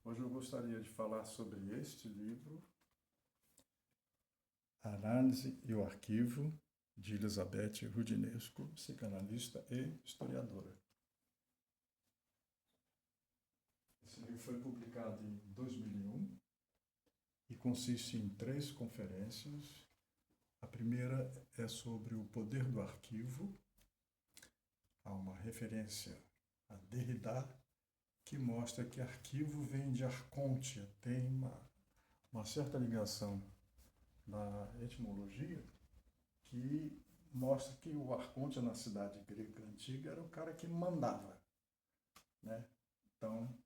Hoje eu gostaria de falar sobre este livro, A Análise e o Arquivo, de Elizabeth Roudinesco, psicanalista e historiadora. Esse livro foi publicado em 2001 e consiste em 3 conferências. A primeira é sobre o poder do arquivo. Há uma referência a Derrida, que mostra que arquivo vem de arcontia, tem uma certa ligação na etimologia, que mostra que o arconte na cidade grega antiga era o cara que mandava, né? Então,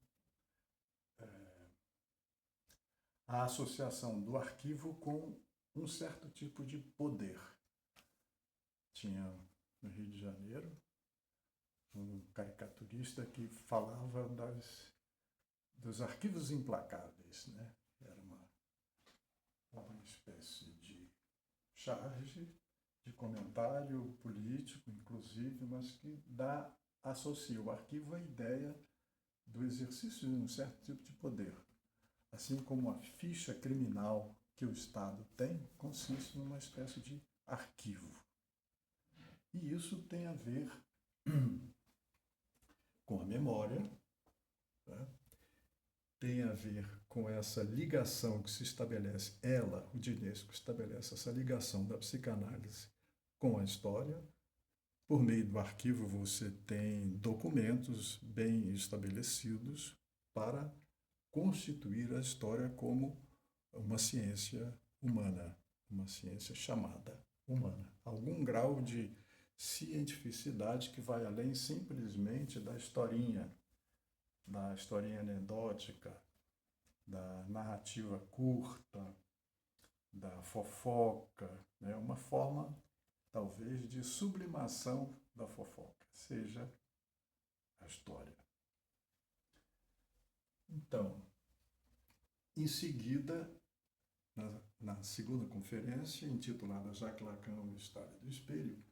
a associação do arquivo com um certo tipo de poder. Tinha no Rio de Janeiro um caricaturista que falava dos arquivos implacáveis, né? Era uma espécie de charge, de comentário político, inclusive, mas que associa o arquivo à ideia do exercício de um certo tipo de poder. Assim como a ficha criminal que o Estado tem consiste numa espécie de arquivo. E isso tem a ver com a memória, né? Tem a ver com essa ligação que se estabelece, o Roudinesco estabelece essa ligação da psicanálise com a história. Por meio do arquivo você tem documentos bem estabelecidos para constituir a história como uma ciência humana, uma ciência chamada humana. Algum grau de cientificidade que vai além simplesmente da historinha anedótica, da narrativa curta, da fofoca, né? Uma forma, talvez, de sublimação da fofoca, seja a história. Então, em seguida, na segunda conferência, intitulada Jacques Lacan, o Estado do Espelho,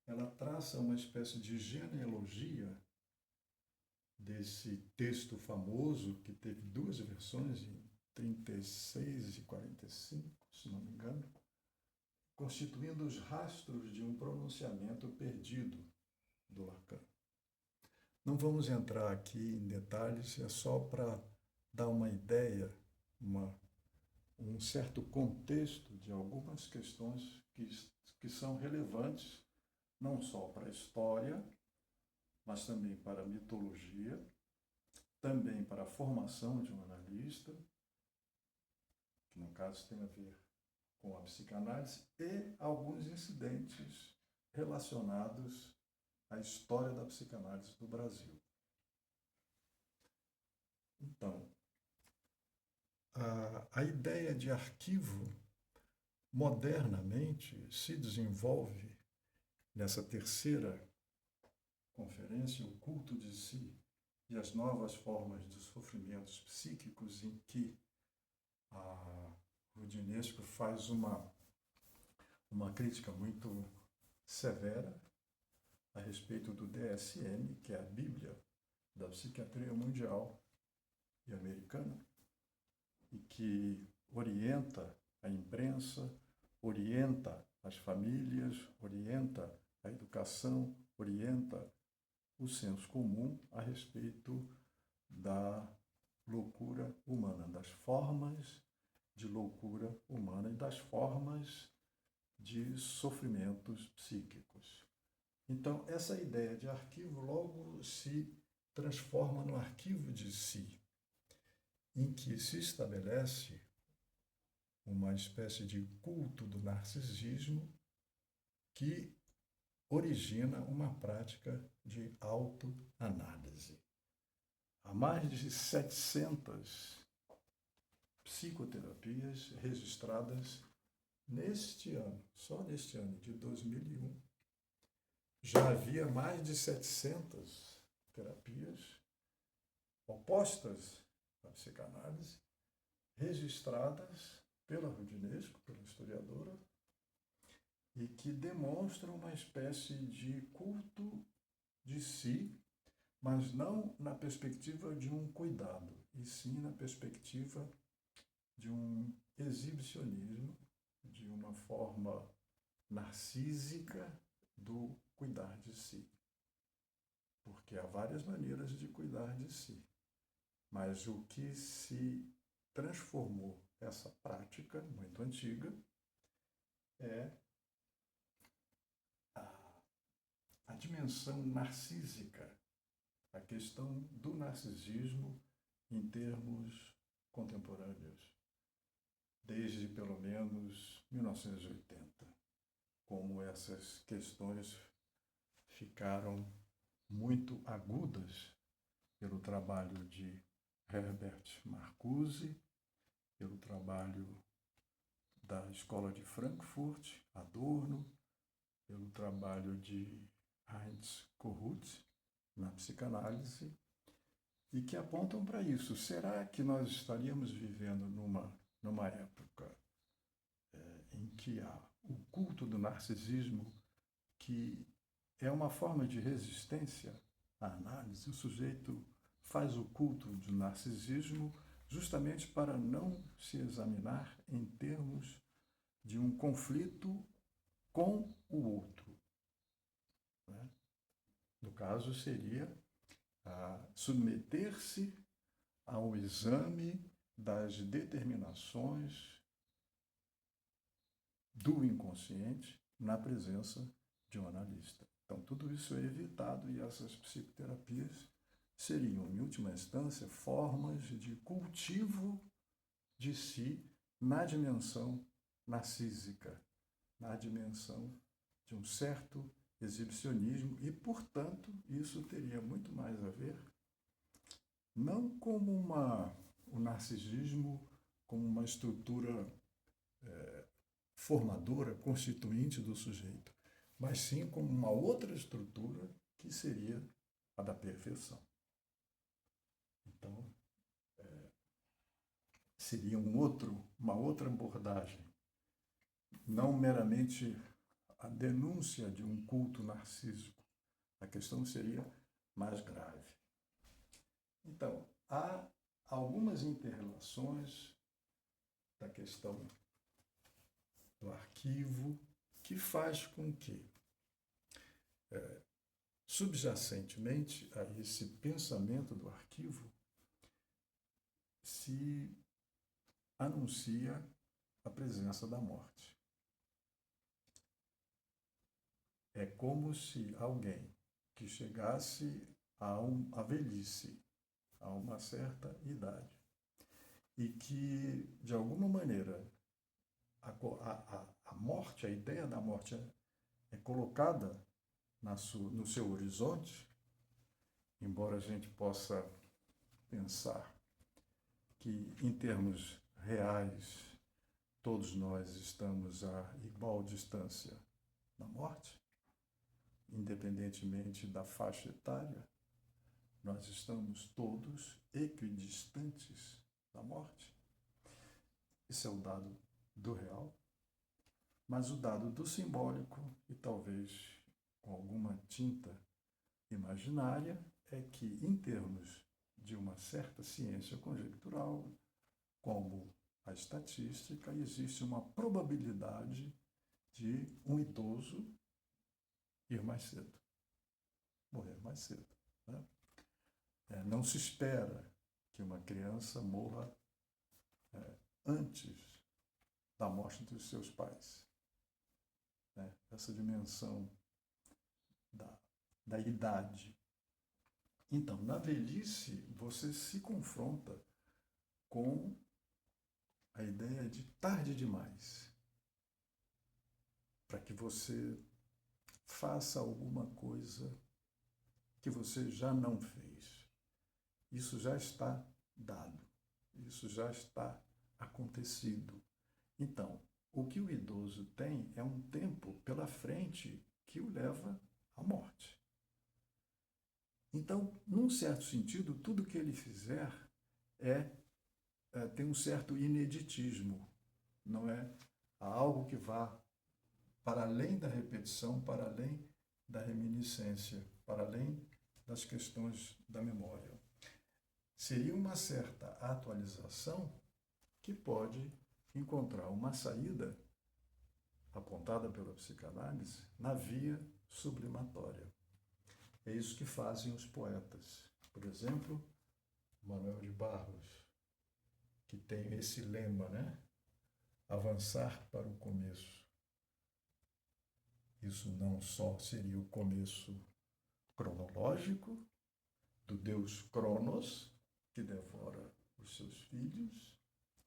ela traça uma espécie de genealogia desse texto famoso, que teve 2 versões, em 36 e 45, se não me engano, constituindo os rastros de um pronunciamento perdido do Lacan. Não vamos entrar aqui em detalhes, é só para dar uma ideia, um certo contexto de algumas questões que são relevantes, não só para a história, mas também para a mitologia, também para a formação de um analista, que no caso tem a ver com a psicanálise, e alguns incidentes relacionados à história da psicanálise do Brasil. Então, a ideia de arquivo modernamente se desenvolve nessa terceira conferência, O Culto de Si e as Novas Formas de Sofrimentos Psíquicos, em que a Roudinesco faz uma crítica muito severa a respeito do DSM, que é a Bíblia da psiquiatria mundial e americana, e que orienta a imprensa, orienta as famílias, orienta a educação, orienta o senso comum a respeito da loucura humana, das formas de loucura humana e das formas de sofrimentos psíquicos. Então, essa ideia de arquivo logo se transforma no arquivo de si, em que se estabelece uma espécie de culto do narcisismo que origina uma prática de autoanálise. Há mais de 700 psicoterapias registradas neste ano, só neste ano de 2001. Já havia mais de 700 terapias opostas à psicanálise, registradas pela Roudinesco, pela historiadora, e que demonstram uma espécie de culto de si, mas não na perspectiva de um cuidado, e sim na perspectiva de um exibicionismo, de uma forma narcísica do cuidar de si. Porque há várias maneiras de cuidar de si. Mas o que se transformou essa prática muito antiga é a dimensão narcísica, a questão do narcisismo em termos contemporâneos, desde pelo menos 1980, como essas questões ficaram muito agudas pelo trabalho de Herbert Marcuse, pelo trabalho da Escola de Frankfurt, Adorno, pelo trabalho de Heinz Kohut, na psicanálise, e que apontam para isso. Será que nós estaríamos vivendo numa época em que há o culto do narcisismo, que é uma forma de resistência à análise? O sujeito faz o culto do narcisismo justamente para não se examinar em termos de um conflito com o outro, né? No caso, seria submeter-se ao exame das determinações do inconsciente na presença de um analista. Então, tudo isso é evitado e essas psicoterapias seriam, em última instância, formas de cultivo de si na dimensão narcísica, na dimensão de um certo exibicionismo e, portanto, isso teria muito mais a ver não como o narcisismo como uma estrutura formadora, constituinte do sujeito, mas sim como uma outra estrutura que seria a da perfeição. Então, seria uma outra abordagem, não meramente a denúncia de um culto narcísico. A questão seria mais grave. Então, há algumas interrelações da questão do arquivo que faz com que, subjacentemente a esse pensamento do arquivo, se anuncia a presença da morte. É como se alguém que chegasse à velhice, a uma certa idade, e que, de alguma maneira, a morte, a ideia da morte é colocada no seu horizonte, embora a gente possa pensar que, em termos reais, todos nós estamos a igual distância da morte, independentemente da faixa etária, nós estamos todos equidistantes da morte. Esse é o dado do real, mas o dado do simbólico, e talvez com alguma tinta imaginária, é que, em termos de uma certa ciência conjectural, como a estatística, existe uma probabilidade de um idoso ir mais cedo, morrer mais cedo, né? Não se espera que uma criança morra antes da morte dos seus pais, né? Essa dimensão da idade. Então, na velhice, você se confronta com a ideia de tarde demais, para que você faça alguma coisa que você já não fez. Isso já está dado, isso já está acontecido. Então, o que o idoso tem é um tempo pela frente que o leva à morte. Então, num certo sentido, tudo que ele fizer tem um certo ineditismo, não é algo que vá para além da repetição, para além da reminiscência, para além das questões da memória. seria uma certa atualização que pode encontrar uma saída apontada pela psicanálise na via sublimatória. É isso que fazem os poetas. Por exemplo, Manuel de Barros, que tem esse lema, né? Avançar para o começo. Isso não só seria o começo cronológico do Deus Cronos, que devora os seus filhos,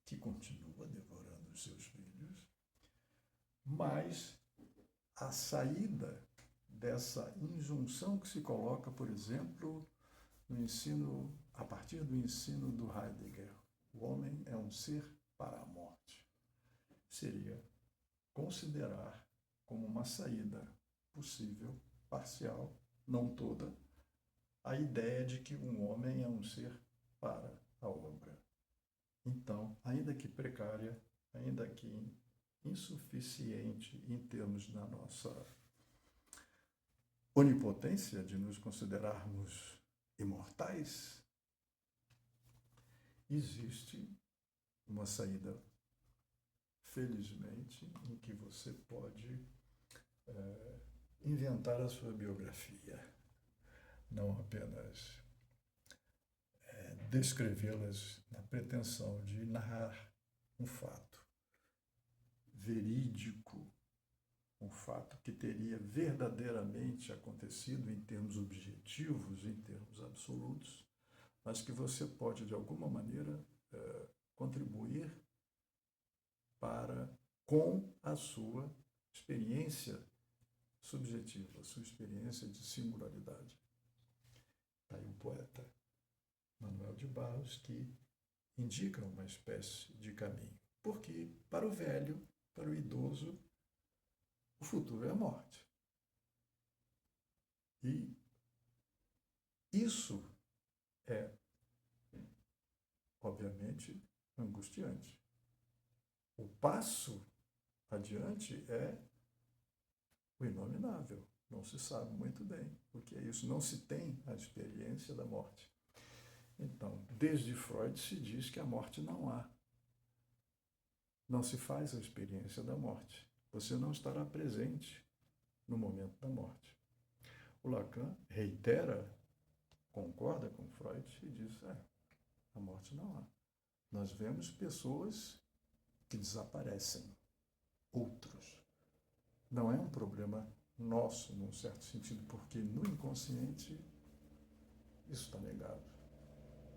que continua devorando os seus filhos, mas a saída dessa injunção que se coloca, por exemplo, no ensino, a partir do ensino do Heidegger, o homem é um ser para a morte, seria considerar como uma saída possível, parcial, não toda, a ideia de que um homem é um ser para a obra. Então, ainda que precária, ainda que insuficiente em termos da nossa onipotência de nos considerarmos imortais, existe uma saída, felizmente, em que você pode inventar a sua biografia, não apenas descrevê-las na pretensão de narrar um fato verídico, um fato que teria verdadeiramente acontecido em termos objetivos, em termos absolutos, mas que você pode, de alguma maneira, contribuir com a sua experiência subjetiva, a sua experiência de singularidade. Está aí um poeta, Manuel de Barros, que indica uma espécie de caminho. Porque, para o velho, para o idoso, o futuro é a morte. E isso é, obviamente, angustiante. O passo adiante é o inominável. Não se sabe muito bem o que é isso. Não se tem a experiência da morte. Então, desde Freud se diz que a morte não há. Não se faz a experiência da morte. Você não estará presente no momento da morte. O Lacan reitera, concorda com Freud e diz, a morte não há. Nós vemos pessoas que desaparecem, outros. Não é um problema nosso, num certo sentido, porque no inconsciente isso está negado.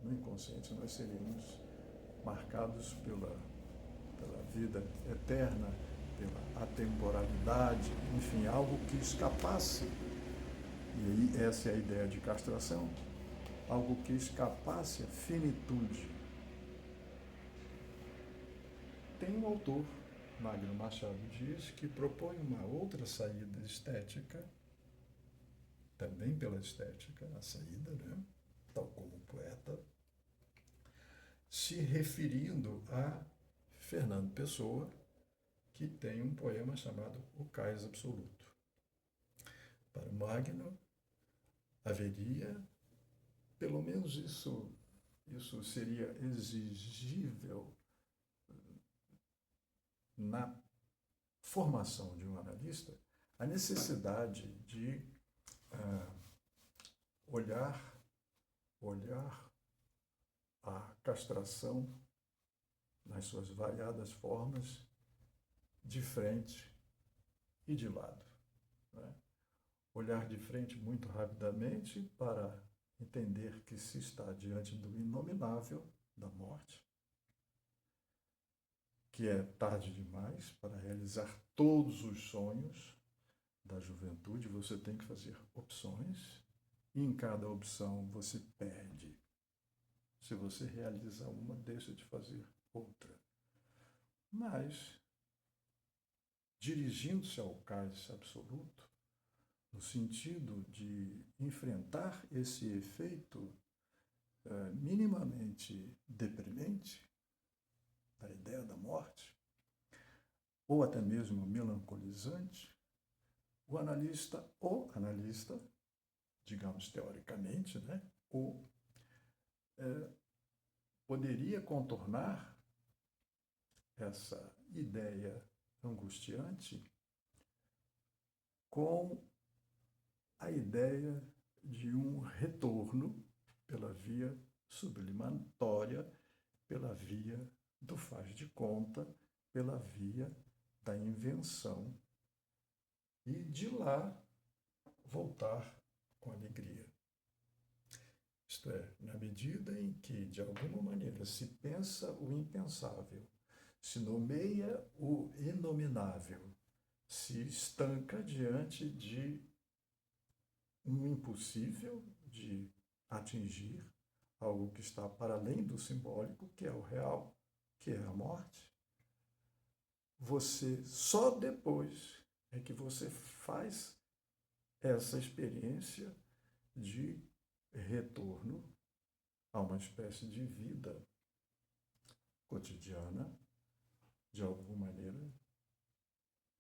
No inconsciente nós seríamos marcados pela vida eterna, pela atemporalidade, enfim, algo que escapasse. E aí essa é a ideia de castração, algo que escapasse à finitude. Tem um autor, Magno Machado Dias, que propõe uma outra saída estética, também pela estética, a saída, né? Tal como o poeta, se referindo a Fernando Pessoa, que tem um poema chamado O Cais Absoluto. Para Magno, haveria, pelo menos isso seria exigível na formação de um analista, a necessidade de olhar a castração nas suas variadas formas de frente e de lado. Né? Olhar de frente muito rapidamente para entender que se está diante do inominável da morte, que é tarde demais para realizar todos os sonhos da juventude. Você tem que fazer opções e em cada opção você perde. Se você realiza uma, deixa de fazer outra. Mas, dirigindo-se ao cais absoluto, no sentido de enfrentar esse efeito minimamente deprimente da ideia da morte, ou até mesmo melancolizante, o analista, digamos teoricamente, né, poderia contornar essa ideia angustiante com a ideia de um retorno pela via sublimatória, pela via do faz de conta, pela via da invenção, e de lá voltar com alegria. Isto é, na medida em que, de alguma maneira, se pensa o impensável, se nomeia o inominável, se estanca diante de um impossível de atingir, algo que está para além do simbólico, que é o real, que é a morte, você só depois é que você faz essa experiência de retorno a uma espécie de vida cotidiana, de alguma maneira,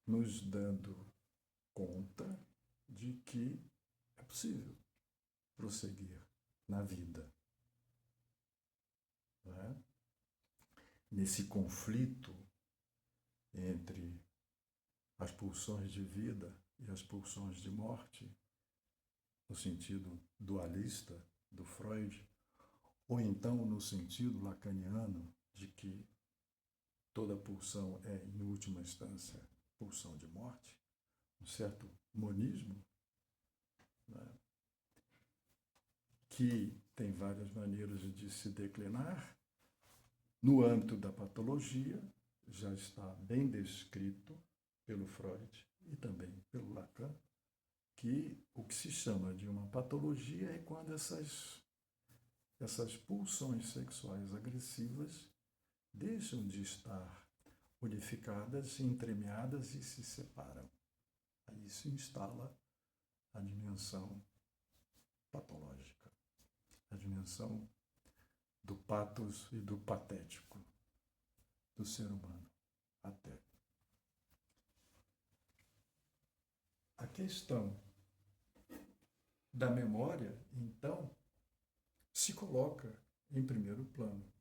nos dando conta de que é possível prosseguir na vida. Não é? Nesse conflito entre as pulsões de vida e as pulsões de morte, no sentido dualista do Freud, ou então no sentido lacaniano de que toda pulsão é, em última instância, pulsão de morte, um certo monismo, né, que tem várias maneiras de se declinar. No âmbito da patologia, já está bem descrito pelo Freud e também pelo Lacan, que o que se chama de uma patologia é quando essas pulsões sexuais agressivas deixam de estar unificadas, entremeadas e se separam. Aí se instala a dimensão patológica, a dimensão do patos e do patético do ser humano até. A questão da memória, então, se coloca em primeiro plano,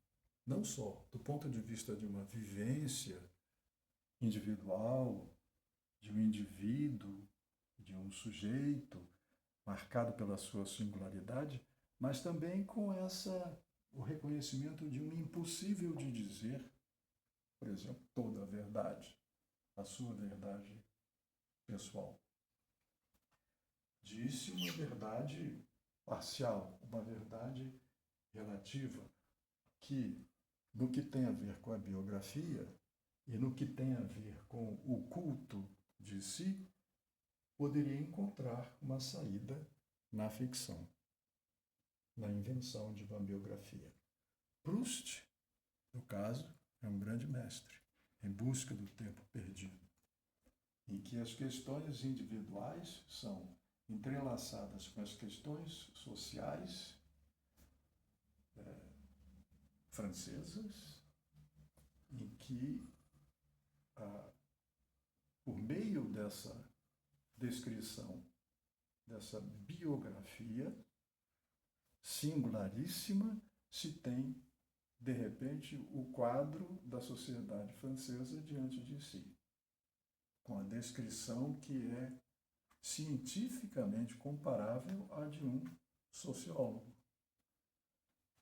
não só do ponto de vista de uma vivência individual, de um indivíduo, de um sujeito marcado pela sua singularidade, mas também com o reconhecimento de um impossível de dizer, por exemplo, toda a verdade, a sua verdade pessoal. Disse uma verdade parcial, uma verdade relativa, que no que tem a ver com a biografia e no que tem a ver com o culto de si, poderia encontrar uma saída na ficção, na invenção de uma biografia. Proust, no caso, é um grande mestre em busca do tempo perdido, em que as questões individuais são entrelaçadas com as questões sociais francesas, em que, por meio dessa descrição, dessa biografia singularíssima, se tem, de repente, o quadro da sociedade francesa diante de si, com a descrição que é cientificamente comparável à de um sociólogo.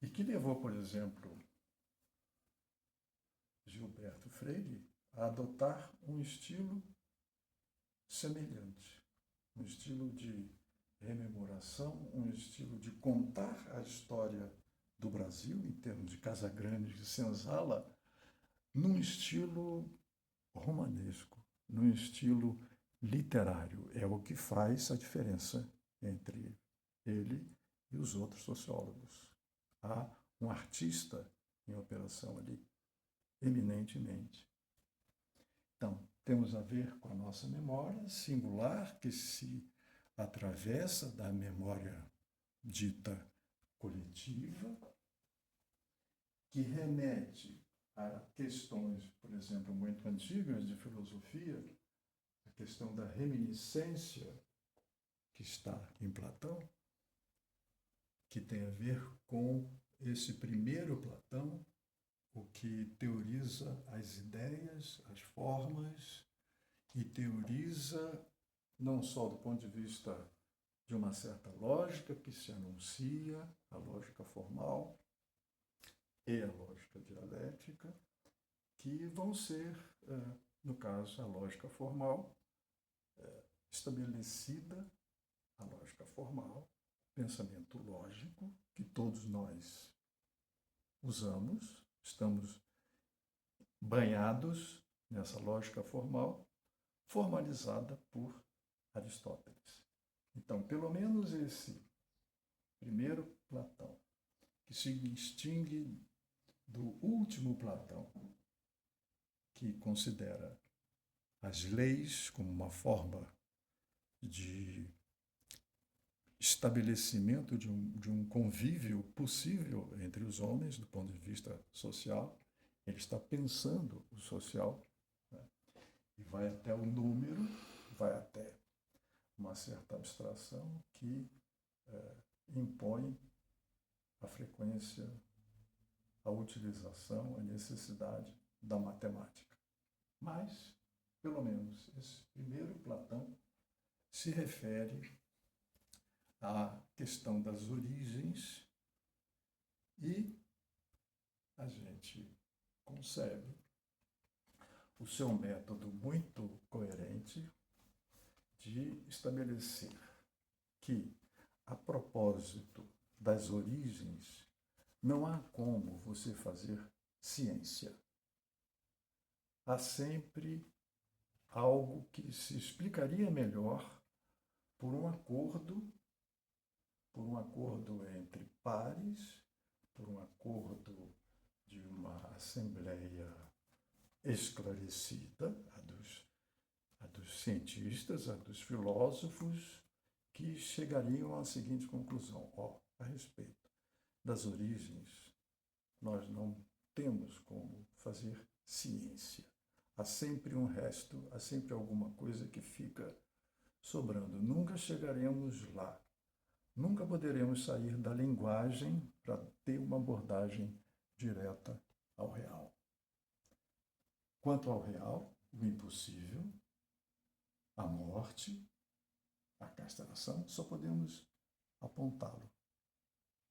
E que levou, por exemplo, Gilberto Freire a adotar um estilo semelhante, um estilo de rememoração, um estilo de contar a história do Brasil, em termos de Casagrande e Senzala, num estilo romanesco, num estilo literário. É o que faz a diferença entre ele e os outros sociólogos. Há um artista em operação ali, eminentemente. Então, temos a ver com a nossa memória singular, que se atravessa da memória dita coletiva, que remete a questões, por exemplo, muito antigas de filosofia, a questão da reminiscência, que está em Platão, que tem a ver com esse primeiro Platão, o que teoriza as ideias, as formas, e teoriza não só do ponto de vista de uma certa lógica que se anuncia, a lógica formal e a lógica dialética, que vão ser, no caso, a lógica formal, estabelecida, a lógica formal, pensamento lógico, que todos nós usamos, estamos banhados nessa lógica formal, formalizada por Aristóteles. Então, pelo menos esse primeiro Platão, que se distingue do último Platão, que considera as leis como uma forma de estabelecimento de um convívio possível entre os homens, do ponto de vista social. Ele está pensando o social, né? E vai até o número, vai até uma certa abstração que impõe a frequência, a utilização, a necessidade da matemática. Mas, pelo menos, esse primeiro Platão se refere à questão das origens e a gente concebe o seu método muito coerente de estabelecer que, a propósito das origens, não há como você fazer ciência. Há sempre algo que se explicaria melhor por um acordo entre pares, por um acordo de uma assembleia esclarecida, a dos cientistas, a dos filósofos, que chegariam à seguinte conclusão: a respeito das origens, nós não temos como fazer ciência. Há sempre um resto, há sempre alguma coisa que fica sobrando. Nunca chegaremos lá. Nunca poderemos sair da linguagem para ter uma abordagem direta ao real. Quanto ao real, o impossível, a morte, a castração, só podemos apontá-lo,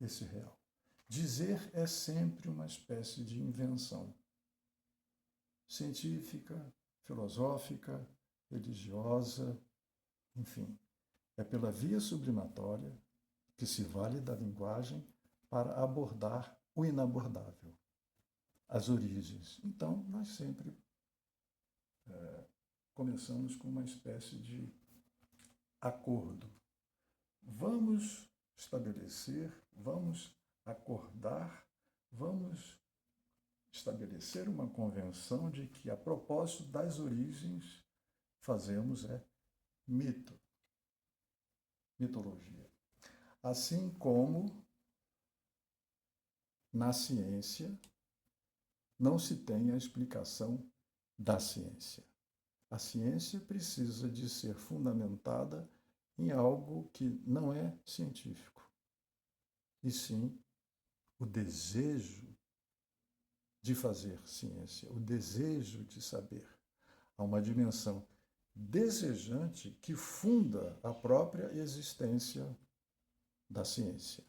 esse real. Dizer é sempre uma espécie de invenção científica, filosófica, religiosa, enfim. É pela via sublimatória que se vale da linguagem para abordar o inabordável, as origens. Então, nós sempre começamos com uma espécie de acordo. Vamos estabelecer, vamos acordar, vamos estabelecer uma convenção de que, a propósito das origens, fazemos mito, mitologia. Assim como na ciência não se tem a explicação da ciência. A ciência precisa de ser fundamentada em algo que não é científico, e sim o desejo de fazer ciência, o desejo de saber. Há uma dimensão desejante que funda a própria existência da ciência.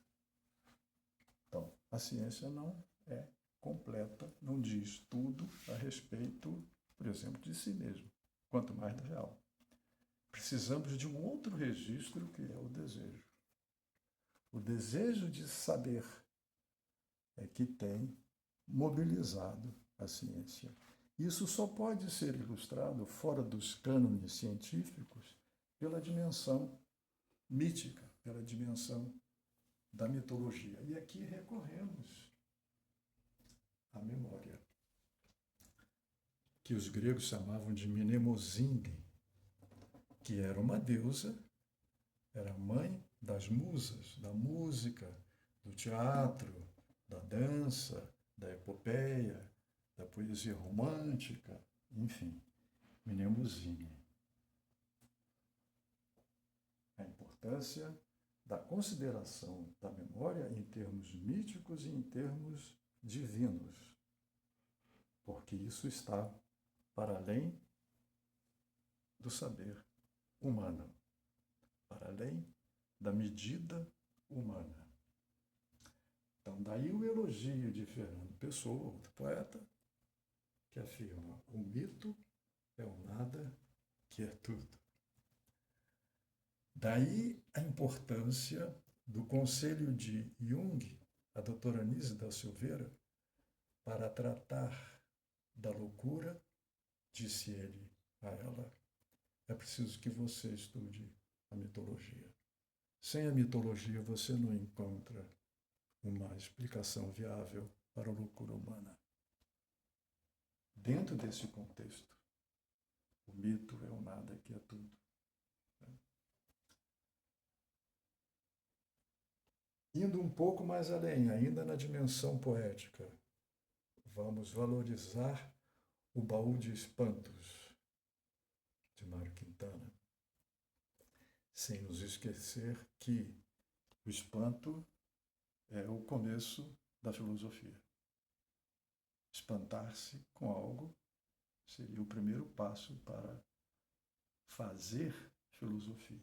Então, a ciência não é completa, não diz tudo a respeito, por exemplo, de si mesmo, quanto mais do real. Precisamos de um outro registro, que é o desejo. O desejo de saber é que tem mobilizado a ciência. Isso só pode ser ilustrado, fora dos cânones científicos, pela dimensão mítica, pela dimensão da mitologia. E aqui recorremos à memória, que os gregos chamavam de Mnemosinde, que era uma deusa, era a mãe das musas, da música, do teatro, da dança, da epopeia, da poesia romântica, enfim, Mnemosinde. A importância da consideração da memória em termos míticos e em termos divinos, porque isso está para além do saber humano, para além da medida humana. Então, daí o elogio de Fernando Pessoa, outro poeta, que afirma: o mito é o nada que é tudo. Daí a importância do conselho de Jung, a doutora Anísia da Silveira, para tratar da loucura, disse ele a ela: é preciso que você estude a mitologia. Sem a mitologia, você não encontra uma explicação viável para a loucura humana. Dentro desse contexto, o mito é o nada que é tudo. Indo um pouco mais além, ainda na dimensão poética, vamos valorizar o Baú de Espantos, de Mário Quintana, sem nos esquecer que o espanto é o começo da filosofia. Espantar-se com algo seria o primeiro passo para fazer filosofia.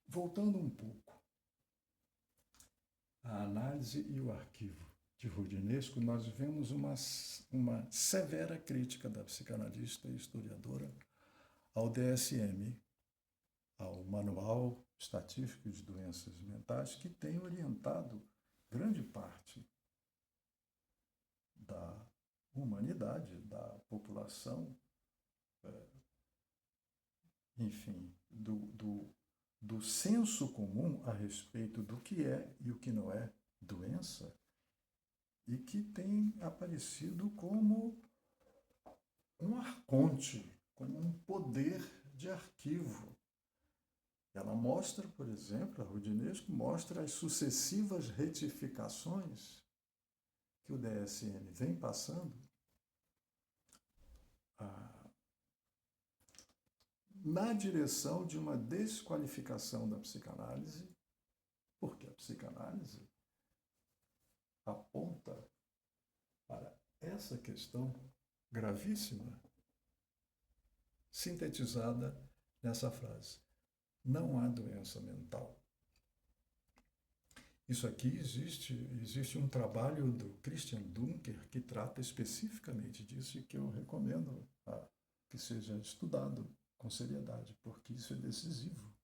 Voltando um pouco à análise e o arquivo de Roudinesco, nós vemos uma severa crítica da psicanalista e historiadora ao DSM, ao Manual Estatístico de Doenças Mentais, que tem orientado grande parte da humanidade, da população, enfim, do senso comum a respeito do que é e o que não é doença, e que tem aparecido como um arconte, como um poder de arquivo. Ela mostra, por exemplo, a Roudinesco mostra as sucessivas retificações que o DSM vem passando na direção de uma desqualificação da psicanálise, porque a psicanálise aponta para essa questão gravíssima, sintetizada nessa frase: não há doença mental. Isso aqui existe um trabalho do Christian Dunker que trata especificamente disso e que eu recomendo que seja estudado com seriedade, porque isso é decisivo.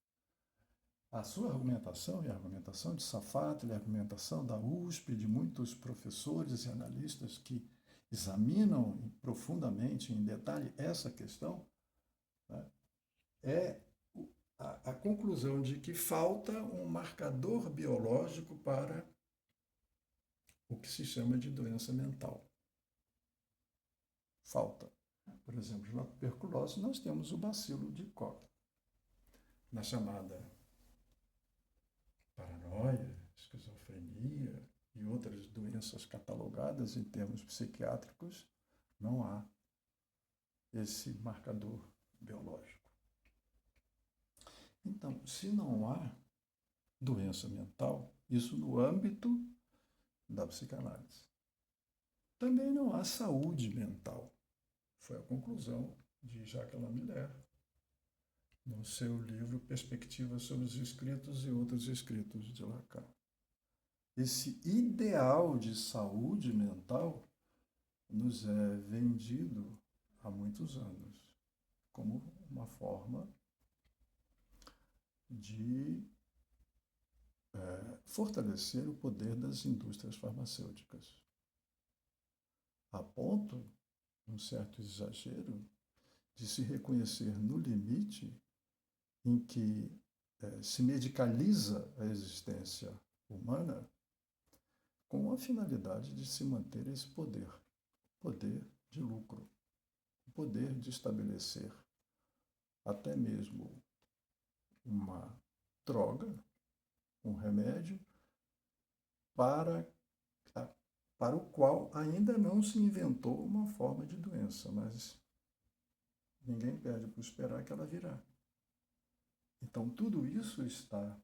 A sua argumentação e a argumentação de Safatli, a argumentação da USP, de muitos professores e analistas que examinam profundamente, em detalhe, essa questão, né, é a conclusão de que falta um marcador biológico para o que se chama de doença mental. Falta. Por exemplo, na tuberculose, nós temos o bacilo de Koch. Na chamada paranoia, esquizofrenia e outras doenças catalogadas em termos psiquiátricos, não há esse marcador biológico. Então, se não há doença mental, isso no âmbito da psicanálise. Também não há saúde mental. Foi a conclusão de Jacques Lamillard no seu livro Perspectivas sobre os Escritos e Outros Escritos de Lacan. Esse ideal de saúde mental nos é vendido há muitos anos como uma forma de fortalecer o poder das indústrias farmacêuticas, a ponto, um certo exagero, de se reconhecer no limite em que se medicaliza a existência humana com a finalidade de se manter esse poder de lucro, o poder de estabelecer até mesmo uma droga, um remédio, para o qual ainda não se inventou uma forma de doença, mas ninguém perde por esperar que ela virá. Então, tudo isso está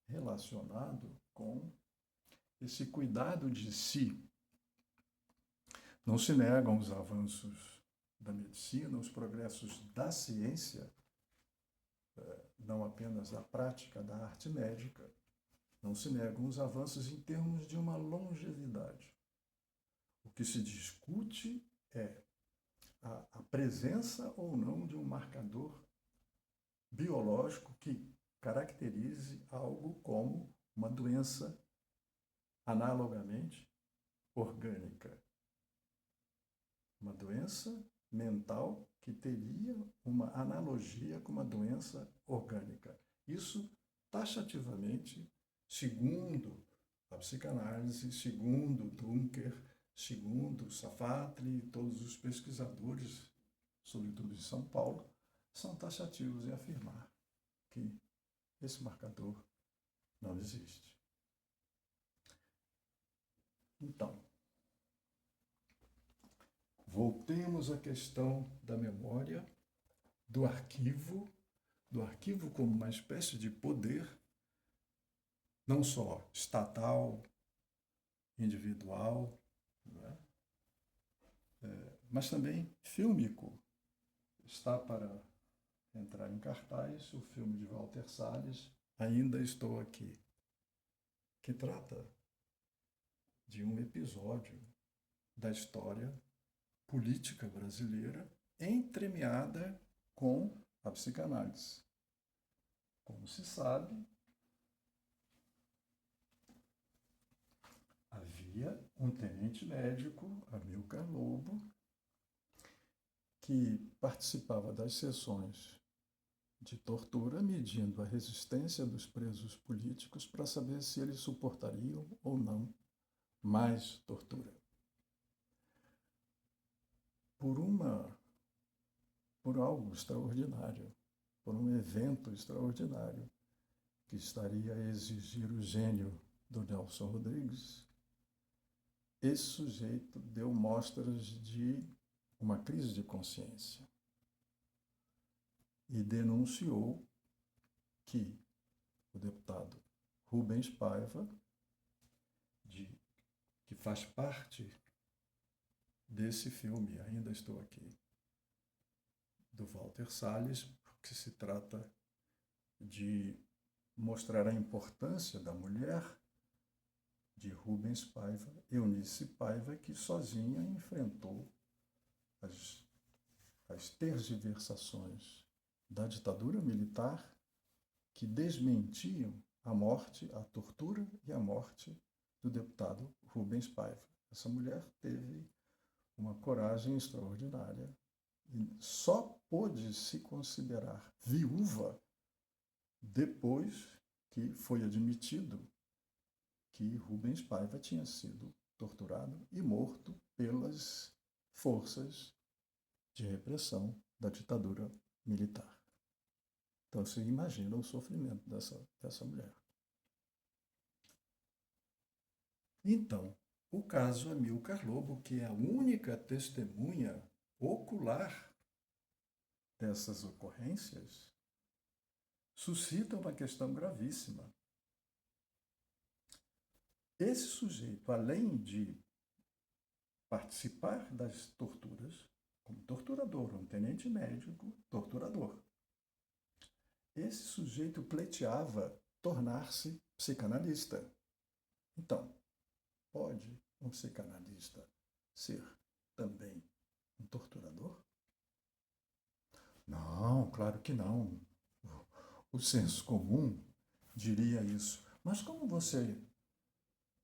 relacionado com esse cuidado de si. Não se negam os avanços da medicina, os progressos da ciência, não apenas da prática da arte médica, não se negam os avanços em termos de uma longevidade. O que se discute é a presença ou não de um marcador biológico que caracterize algo como uma doença analogamente orgânica. Uma doença mental que teria uma analogia com uma doença orgânica. Isso, taxativamente, segundo a psicanálise, segundo Dunker, segundo Safatli e todos os pesquisadores, sobretudo de São Paulo, são taxativos em afirmar que esse marcador não existe. Então, voltemos à questão da memória, do arquivo como uma espécie de poder, não só estatal, individual, né? Mas também fílmico. Está para entrar em cartaz o filme de Walter Salles, Ainda Estou Aqui, que trata de um episódio da história política brasileira entremeada com a psicanálise. Como se sabe, havia um tenente médico, Amilcar Lobo, que participava das sessões de tortura, medindo a resistência dos presos políticos para saber se eles suportariam ou não mais tortura. Por algo extraordinário, por um evento extraordinário, que estaria a exigir o gênio do Nelson Rodrigues, esse sujeito deu mostras de uma crise de consciência e denunciou que o deputado Rubens Paiva, que faz parte desse filme, Ainda Estou Aqui, do Walter Salles, porque se trata de mostrar a importância da mulher de Rubens Paiva, Eunice Paiva, que sozinha enfrentou as tergiversações da ditadura militar que desmentiam a morte, a tortura e a morte do deputado Rubens Paiva. Essa mulher teve uma coragem extraordinária e só pôde se considerar viúva depois que foi admitido que Rubens Paiva tinha sido torturado e morto pelas forças de repressão da ditadura militar. Então, você imagina o sofrimento dessa mulher. Então, o caso Amilcar Lobo, que é a única testemunha ocular dessas ocorrências, suscita uma questão gravíssima. Esse sujeito, além de participar das torturas, como torturador, um tenente médico torturador, esse sujeito pleiteava tornar-se psicanalista. Então, pode um psicanalista ser também um torturador? Não, claro que não. O senso comum diria isso. Mas como você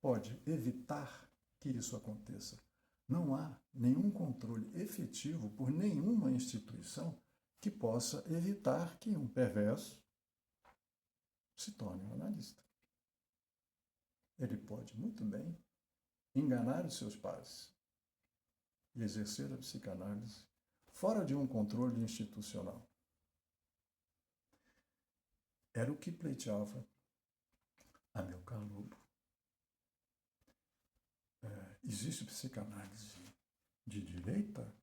pode evitar que isso aconteça? Não há nenhum controle efetivo por nenhuma instituição que possa evitar que um perverso se torne um analista. Ele pode muito bem enganar os seus pares e exercer a psicanálise fora de um controle institucional. Era o que pleiteava Amilcar Lobo. Existe psicanálise de direita?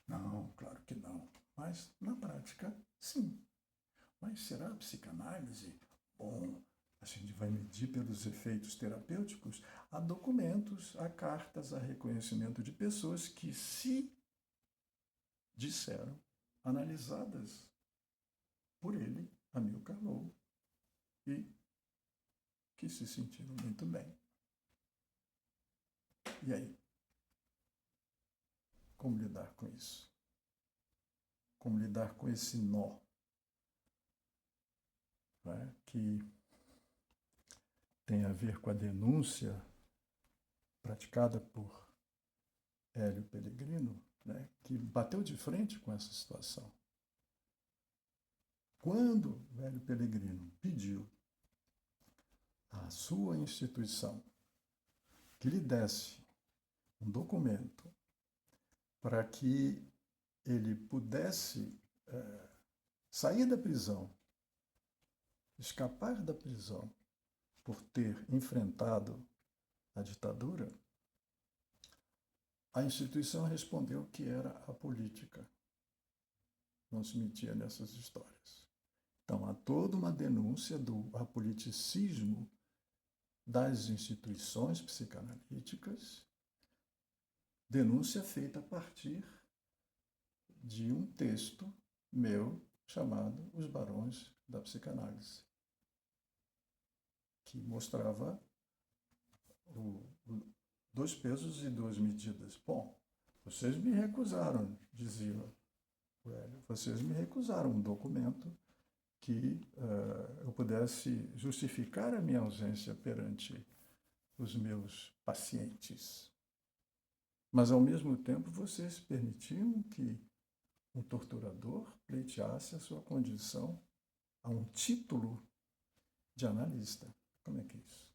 Não, claro que não. Mas, na prática, sim. Mas será a psicanálise? Bom, a gente vai medir pelos efeitos terapêuticos. Há documentos, há cartas, há reconhecimento de pessoas que se disseram, analisadas por ele, Amilcar Lobo, e que se sentiram muito bem. E aí? Como lidar com isso? Como lidar com esse nó, né, que tem a ver com a denúncia praticada por Hélio Pellegrino, né, que bateu de frente com essa situação. Quando Hélio Pellegrino pediu à sua instituição que lhe desse um documento para que ele pudesse sair da prisão, escapar da prisão por ter enfrentado a ditadura, a instituição respondeu que era a política. Não se metia nessas histórias. Então, há toda uma denúncia do apoliticismo das instituições psicanalíticas, denúncia feita a partir de um texto meu chamado Os Barões da Psicanálise, que mostrava dois pesos e duas medidas. Bom, vocês me recusaram, dizia o Hélio, vocês me recusaram um documento que eu pudesse justificar a minha ausência perante os meus pacientes. Mas, ao mesmo tempo, vocês permitiam que um torturador pleiteasse a sua condição a um título de analista. Como é que é isso?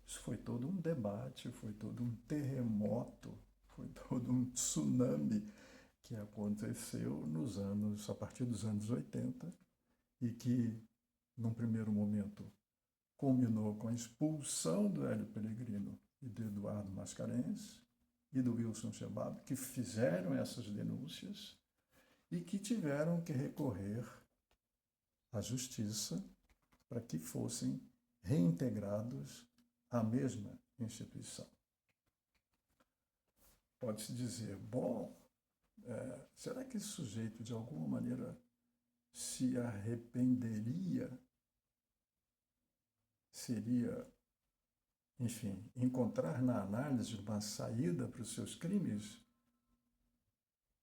Isso foi todo um debate, foi todo um terremoto, foi todo um tsunami que aconteceu a partir dos anos 80 e que, num primeiro momento, culminou com a expulsão do Hélio Pellegrino e do Eduardo Mascarenhas e do Wilson Shebab, que fizeram essas denúncias e que tiveram que recorrer à justiça para que fossem reintegrados à mesma instituição. Pode-se dizer, bom, será que esse sujeito, de alguma maneira, se arrependeria? Seria, enfim, encontrar na análise uma saída para os seus crimes,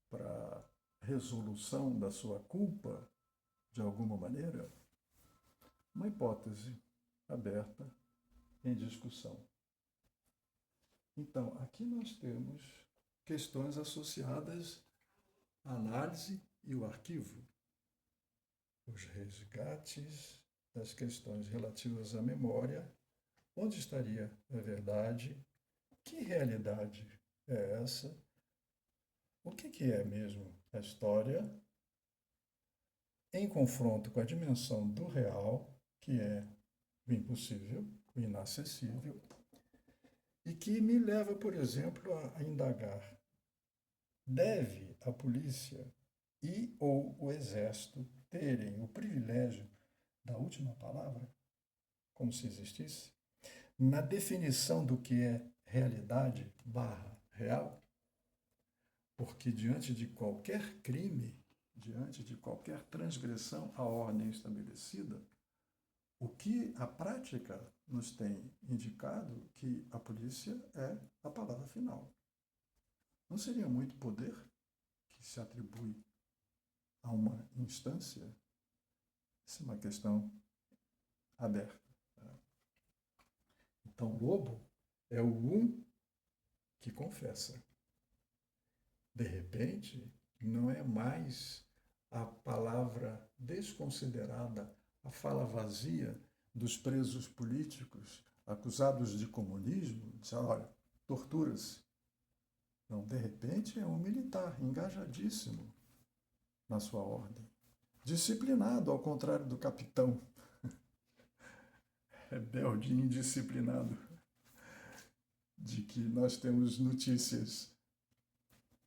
para resolução da sua culpa, de alguma maneira? Uma hipótese aberta em discussão. Então, aqui nós temos questões associadas à análise e o arquivo. Os resgates das questões relativas à memória, onde estaria a verdade, que realidade é essa, o que é mesmo a história, em confronto com a dimensão do real, que é o impossível, o inacessível, e que me leva, por exemplo, a indagar: deve a polícia e ou o exército terem o privilégio da última palavra, como se existisse, na definição do que é realidade / real? Porque diante de qualquer crime, diante de qualquer transgressão à ordem estabelecida, o que a prática nos tem indicado que a polícia é a palavra final. Não seria muito poder que se atribui a uma instância? Essa é uma questão aberta. Então, Lobo é o um que confessa. De repente, não é mais a palavra desconsiderada, a fala vazia dos presos políticos acusados de comunismo, diz, olha, tortura-se. Não, de repente é um militar engajadíssimo na sua ordem, disciplinado, ao contrário do capitão, rebelde e indisciplinado, de que nós temos notícias.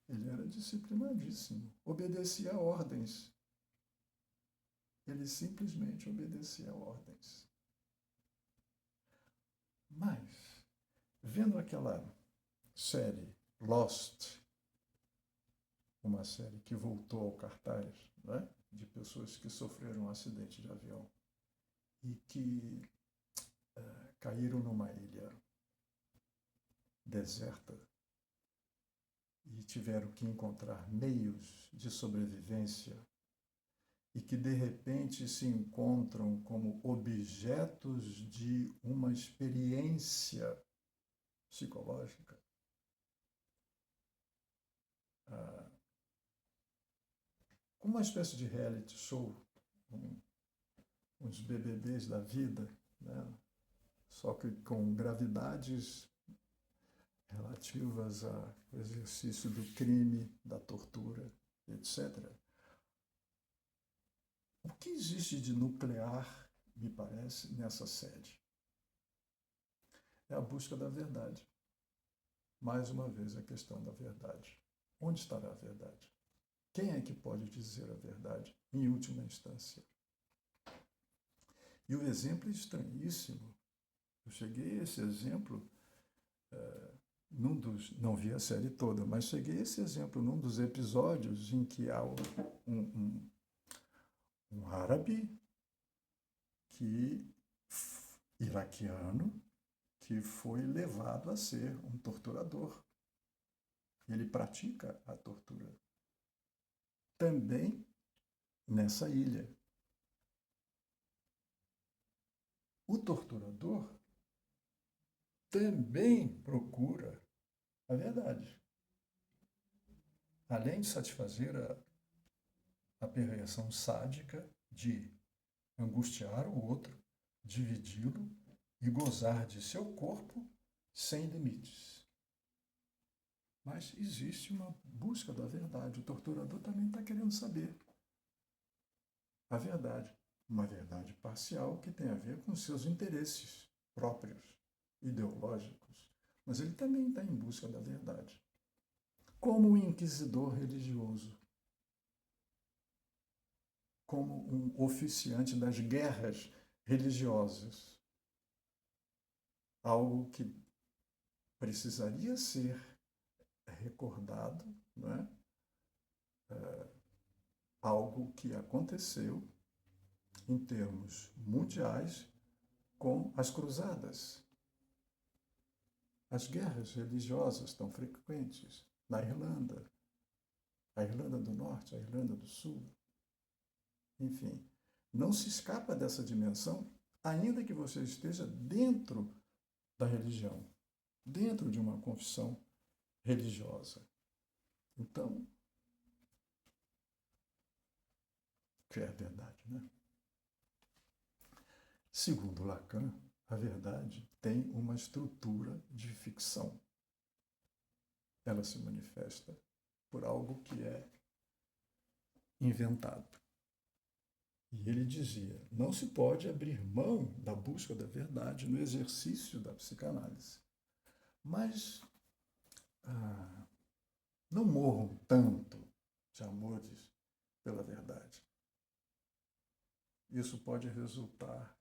Ele era disciplinadíssimo, obedecia a ordens. Ele simplesmente obedecia ordens. Mas, vendo aquela série Lost, uma série que voltou ao cartaz, né, de pessoas que sofreram um acidente de avião e que caíram numa ilha deserta e tiveram que encontrar meios de sobrevivência e que de repente se encontram como objetos de uma experiência psicológica. Uma espécie de reality show, uns BBBs da vida, né? Só que com gravidades relativas ao exercício do crime, da tortura, etc. O que existe de nuclear, me parece, nessa série? É a busca da verdade. Mais uma vez, a questão da verdade. Onde estará a verdade? Quem é que pode dizer a verdade, em última instância? E o exemplo é estranhíssimo. Eu cheguei a esse exemplo não vi a série toda, mas cheguei a esse exemplo num dos episódios em que há um árabe iraquiano que foi levado a ser um torturador. Ele pratica a tortura. Também nessa ilha. O torturador também procura a verdade. Além de satisfazer a perversão sádica de angustiar o outro, dividi-lo e gozar de seu corpo sem limites. Mas existe uma busca da verdade. O torturador também está querendo saber a verdade. Uma verdade parcial que tem a ver com seus interesses próprios, ideológicos. Mas ele também está em busca da verdade. Como um inquisidor religioso. Como um oficiante das guerras religiosas. Algo que precisaria ser recordado, não é? Algo que aconteceu em termos mundiais com as cruzadas. As guerras religiosas tão frequentes na Irlanda, a Irlanda do Norte, a Irlanda do Sul. Enfim, não se escapa dessa dimensão, ainda que você esteja dentro da religião, dentro de uma confissão religiosa. Então, o que é a verdade, né? Segundo Lacan, a verdade tem uma estrutura de ficção. Ela se manifesta por algo que é inventado. E ele dizia, não se pode abrir mão da busca da verdade no exercício da psicanálise. Mas não morram tanto de amores pela verdade. Isso pode resultar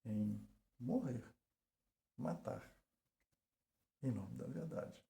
em morrer, matar, em nome da verdade.